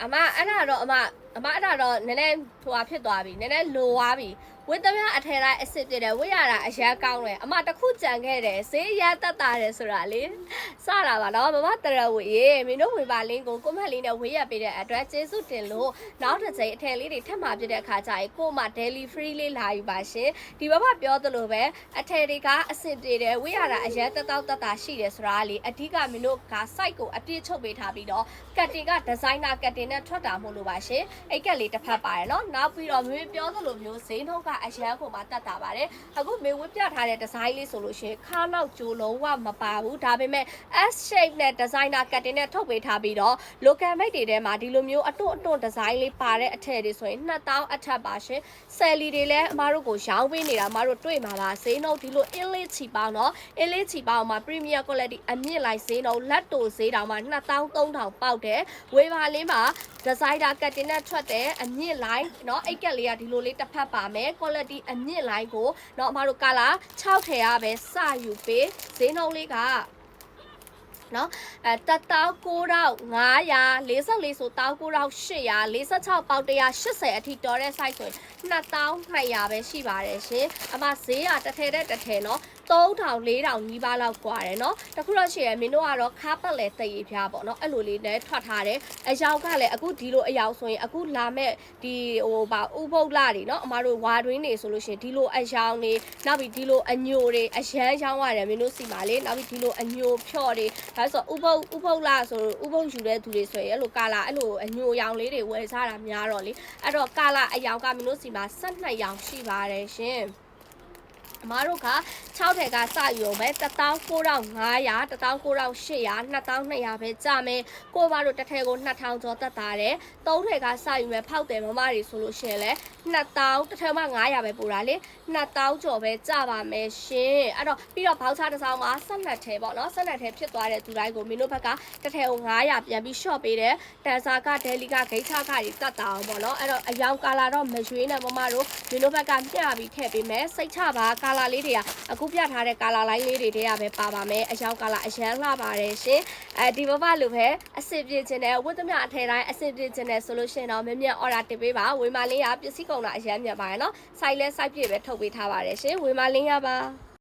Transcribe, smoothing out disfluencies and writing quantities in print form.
အမအဲ့ဒါတော့အမအဲ့ဒါတော့နည်းနည်းဟိုဟာဖြစ်သွားပြီနည်းနည်းလိုသွားပြီဝတ်သမျှအထည်တိုင်းအစ်စ်ပြတယ်ဝတ်ရတာအရန်ကောင်းတယ်အမတစ်ခုကြံခဲ့တယ်ဈေးရတက်တာတယ်ဆိုတာလေစတာပါတော့မမတရဝေးမင်းတို့ဝေပါလင်းကိုကွန်မန့်လေးနဲ့ဝေးရပေးတဲ့အတွက်ကျေးဇူးတင်လို့နောက်တစ်ချိန်အထည်လေးတွေထပ်မှာပြတဲ့အခါကျရင်ကို့မှာ daily free လေးလာယူပါရှင်ဒီဘက်ပြောသလိုပဲအထည်တွေကအစ်စ်ပြတယ်ဝတ်ရတာအရန်တက်တာရှိတယ်ဆိုတာလေအဓိကမင်းတို့က site ကိုအပြည့်ချုပ်ပေးထားပြီးတော့ကတ်တင်က designer ကတ်တင်နဲ့ထွက်တာမို့လို့ပါရှင်အဲ့ကက်လေးတစ်ဖက်ပါတယ်နော်နောက်ပြီးတော့မင်းပြောသလိုမျိုးဈေးနှုန်းကအရန်ကိုမှတက်တာပါတယ်အခုမေဝတ်ပြထားတဲ့ design လေးဆိုလို့ရှင်ခါနောက်ကြိုးလုံးဝမပါဘူးဒါပေမဲ့ S shape နဲ့ designer ကတ်တင်နဲ့ထုတ်ပေးထားပြီးတော့ local made တွေထဲမှာဒီလိုမျိုးအတွန့် design လေးပါတဲ့အထည်တွေဆိုရင်2000အထက်ပါရှင်ဆယ်လီတွေလည်းအမားတို့ကိုရောင်းပေးနေတာအမားတို့တွေ့မှာပါဈေးနှုန်းဒီလိုအင်းလေးချီပေါင်းနော်အင်းလေးချီပေါင်းမှာ premium quality အမြင့်လိုက်ဈေးနှုန်းလက်တိုဈေးတောင်မှ2300ပေါက်တယ်ဝေပါလင်းမှာ designer ကတ်တင်နဲ့ထွက်တဲ့အမြင့်လိုက်เนาะအိတ်ကက်လေးကဒီလိုလေးတစ်ဖက်ပါမယ် quality အမြင့်လိုက်ကိုเนาะအမတို့ကလာ6ထည်ရပဲစယူပေးဈေးနှုန်းလေးကနော်19500 44ဆို19800 46ပေါက်180အထိတော်တဲ့ site ဆိုရင်2200ပဲရှိပါတယ်ရှင်အမဈေးကတစ်ထည်တဲ့တစ်ထည်နော်3000 4000နီးပါးလောက်กว่าတယ်เนาะတခုတော့ရှိရမင်းတို့ကတော့ခါပတ်လေတည်ရပြားပေါ့เนาะအဲ့လိုလေးနဲ့ထွက်ထားတယ်အယောက်ကလည်းအခုဒီလိုအယောက်ဆိုရင်အခုလာမဲ့ဒီဟိုပါဥပုပ်လာတွေเนาะအမတို့ဝါတွင်းနေဆိုလို့ရှိရင်ဒီလိုအယောက်နေနောက်ပြီးဒီလိုအညိုတွေအရန်ရောင်းရတယ်မင်းတို့စီပါလေနောက်ပြီးဒီလိုအညိုဖြော့တွေဒါဆိုဥပုပ်လာဆိုဥပုပ်ယူတဲ့သူတွေဆိုရင်အဲ့လိုကာလာအဲ့လိုအညိုရောင်လေးတွေဝယ်စားတာများတော့လေအဲ့တော့ကာလာအယောက်ကမင်းတို့စီမှာ12ရောင်ရှိပါတယ်ရှင်အမားတို့က6ထည်ကစယူပဲ19500 19800 2200ပဲကြမယ်ကိုဘာတို့တစ်ထည်ကို2000ကျော်တက်တာတယ်3ထည်ကစယူမယ်ဖောက်တယ်မမတွေဆိုလို့ရှိရင်လဲ2000တစ်ထည်မှ900ပဲပို့တာလေ2000ကျော်ပဲကြပါမယ်ရှင်အဲ့တော့ပြီးတော့ဘောက်ချတစ်စောင်းမှာ12ထည်ပေါ့နော်12ထည်ဖြစ်သွားတဲ့သူတိုင်းကိုမင်းတို့ဘက်ကတစ်ထည်ကို900ပြန်ပြီး short ပေးတယ်တန်စာကဒဲလီကဂိတ်ချကတွေတက်တာအောင်ပေါ့နော်အဲ့တော့အယောင်ကာလာတော့မရွေးနဲ့မမတို့မင်းတို့ဘက်ကမျှပြီးထည့်ပေးမယ်စိတ်ချပါကာလာလေးတွေကအခုပြထားတဲ့ကာလာလိုင်းလေးတွေတည်းရပဲပါပါမယ်အယောင်ကာလာအရန်လှပါတယ်ရှင်ဒီဘဘလိုပဲအစစ်ပြည့်ခြင်းနဲ့ဝတ်သမျှအထည်တိုင်းအစစ်ပြည့်ခြင်းနဲ့ဆိုလို့ရှိရင်တော့မြင် order တင်ပေးပါဝေမာလင်းရပစ္စည်းကုန်တာအရန်မြတ်ပါရနော် site လဲ site ပြည့်ပဲထုတ်ပေးထားပါတယ်ရှင်ဝေမာလင်းရပါ